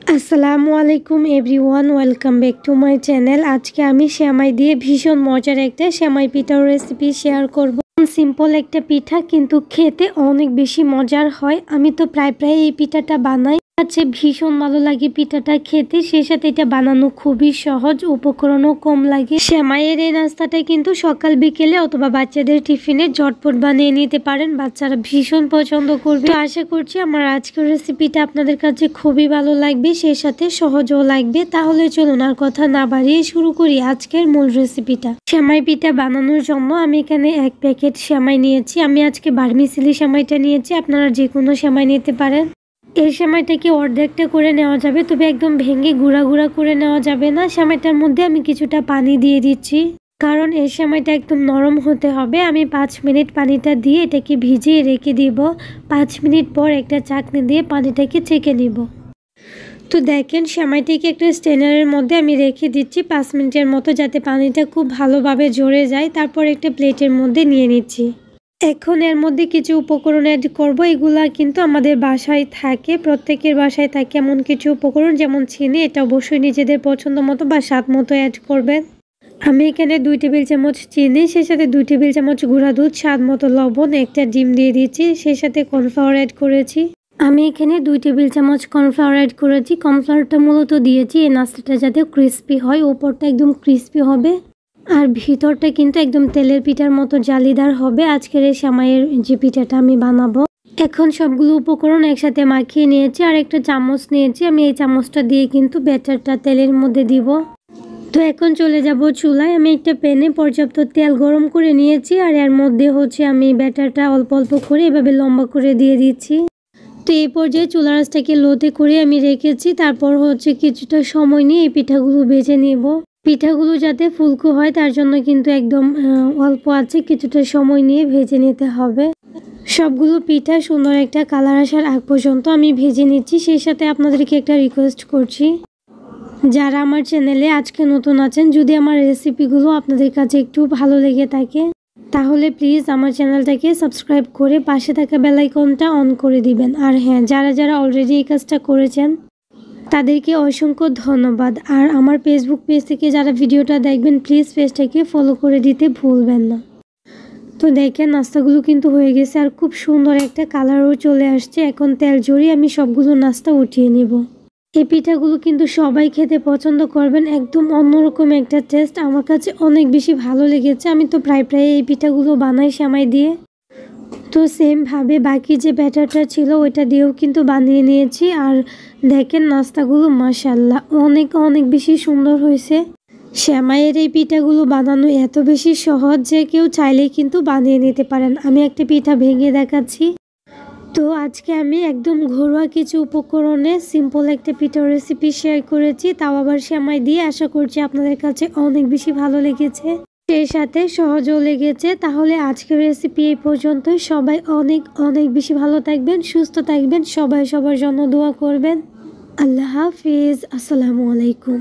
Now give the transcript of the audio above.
আসসালামু আলাইকুম everyone, welcome back to my channel. আজকে আমি সেমাই দিয়ে ভীষণ মজার একটা সেমাই পিঠার রেসিপি শেয়ার করব। সিম্পল একটা পিঠা কিন্তু খেতে অনেক বেশি মজার হয়। আমি তো প্রায় এই পিঠাটা বানাই, ভীষণ ভালো লাগে পিঠাটা খেতে। সেই সাথে এটা বানানো খুবই সহজ, উপকরণও কম লাগে। সেমাইয়ের এই নাস্তাটা কিন্তু সকাল বিকেলে অথবা বাচ্চাদের টিফিনে ঝটপট বানিয়ে নিতে পারেন, বাচ্চারা ভীষণ পছন্দ করবে। তো আশা করছি আমার আজকের রেসিপিটা আপনাদের কাছে খুবই ভালো লাগবে, সেই সাথে সহজও লাগবে। তাহলে চলুন আর কথা না বাড়িয়ে শুরু করি আজকের মূল রেসিপিটা। সেমাই পিঠা বানানোর জন্য আমি এখানে 1 প্যাকেট সেমাই নিয়েছি। আমি আজকে ভার্মিসেলি সেমাইটা নিয়েছি, আপনারা যে কোনো সেমাই নিতে পারেন। এই সেমাইটাকে অর্ধেকটা করে নেওয়া যাবে, তবে একদম ভেঙে গুঁড়া গুঁড়া করে নেওয়া যাবে না। সেমাইটার মধ্যে আমি কিছুটা পানি দিয়ে দিচ্ছি, কারণ এই সেমাইটা একদম নরম হতে হবে। আমি 5 মিনিট পানিটা দিয়ে এটাকে ভিজিয়ে রেখে দিব। 5 মিনিট পর একটা চাকনি দিয়ে পানিটাকে ছেঁকে নিব। তো দেখেন, সেমাইটাকে একটা স্ট্রেনারের মধ্যে আমি রেখে দিচ্ছি 5 মিনিটের মতো, যাতে পানিটা খুব ভালোভাবে ঝরে যায়। তারপর একটা প্লেটের মধ্যে নিয়ে নিচ্ছি। এখন এর মধ্যে কিছু উপকরণ অ্যাড করব। এগুলা কিন্তু আমাদের বাসায় থাকে, প্রত্যেকের বাসায় থাকে এমন কিছু উপকরণ, যেমন চিনি। এটা অবশ্যই নিজেদের পছন্দ মতো বা স্বাদ মতো অ্যাড করবেন। আমি এখানে 2 টেবিল চামচ চিনি, সেই সাথে 2 টেবিল চামচ গুঁড়া দুধ, স্বাদ মতো লবণ, একটা ডিম দিয়ে দিচ্ছি, সেই সাথে কর্নফ্লাওয়ার অ্যাড করেছি। আমি এখানে 2 টেবিল চামচ কর্নফ্লাওয়ার অ্যাড করেছি। কর্নফ্লাওয়ারটা মূলত দিয়েছি এই নাস্তাটা যাতে ক্রিস্পি হয়, উপরটা একদম ক্রিস্পি হবে আর ভিতরটা কিন্তু একদম তেলের পিঠার মতো জালিদার হবে আজকের এই সেমাইয়ের যে পিঠাটা আমি বানাবো। এখন সবগুলো উপকরণ একসাথে মাখিয়ে নিয়েছি আর একটা চামচ নিয়েছি। আমি এই চামচটা দিয়ে কিন্তু ব্যাটারটা তেলের মধ্যে দিব। তো এখন চলে যাব চুলায়। আমি একটা প্যানে পর্যাপ্ত তেল গরম করে নিয়েছি আর এর মধ্যে আমি ব্যাটারটা অল্প অল্প করে এভাবে লম্বা করে দিয়ে দিচ্ছি। তো এই পর্যায়ে চুলা আঁচটাকে লোতে করে আমি রেখেছি। তারপর কিছুটা সময় নিয়ে এই পিঠাগুলো ভেজে নেব। পিঠাগুলো যাতে ফুলকো হয় তার জন্য কিন্তু একদম অল্প আছে কিছুটা সময় নিয়ে ভেজে নিতে হবে। সবগুলো পিঠা সুন্দর একটা কালার আসার আগ পর্যন্ত আমি ভেজে নিচ্ছি। সেই সাথে আপনাদেরকে একটা রিকোয়েস্ট করছি, যারা আমার চ্যানেলে আজকে নতুন আছেন, যদি আমার রেসিপিগুলো আপনাদের কাছে একটু ভালো লেগে থাকে তাহলে প্লিজ আমার চ্যানেলটাকে সাবস্ক্রাইব করে পাশে থাকা বেল আইকনটা অন করে দিবেন। আর হ্যাঁ, যারা অলরেডি এই কাজটা করেছেন তাদেরকে অসংখ্য ধন্যবাদ। আর আমার ফেসবুক পেজ থেকে যারা ভিডিওটা দেখবেন প্লিজ পেজটাকে ফলো করে দিতে ভুলবেন না। তো দেখেন, নাস্তাগুলো কিন্তু হয়ে গেছে আর খুব সুন্দর একটা কালারও চলে আসছে। এখন তেল ঝরিয়ে আমি সবগুলো নাস্তা উঠিয়ে নেব। এই পিঠাগুলো কিন্তু সবাই খেতে পছন্দ করবেন, একদম অন্যরকম একটা টেস্ট। আমার কাছে অনেক বেশি ভালো লেগেছে। আমি তো প্রায় এই পিঠাগুলো বানাই সেমাই দিয়ে। তো সেমভাবে বাকি যে ব্যাটারটা ছিল ওইটা দিয়েও কিন্তু বানিয়ে নিয়েছি। আর দেখেন, নাস্তাগুলো মাশাআল্লাহ অনেক বেশি সুন্দর হয়েছে। সেমাইয়ের এই পিঠাগুলো বানানো এত বেশি সহজ যে কেউ চাইলেই কিন্তু বানিয়ে নিতে পারেন। আমি একটা পিঠা ভেঙে দেখাচ্ছি। তো আজকে আমি একদম ঘরোয়া কিছু উপকরণে সিম্পল একটা পিঠার রেসিপি শেয়ার করেছি, তাও আবার সেমাই দিয়ে। আশা করছি আপনাদের কাছে অনেক বেশি ভালো লেগেছে, সেই সাথে সহজও লেগেছে। তাহলে আজকের রেসিপি এই পর্যন্তই। সবাই অনেক বেশি ভালো থাকবেন, সুস্থ থাকবেন, সবাই সবার জন্য দোয়া করবেন। আল্লাহ হাফিজ, আসসালামু আলাইকুম।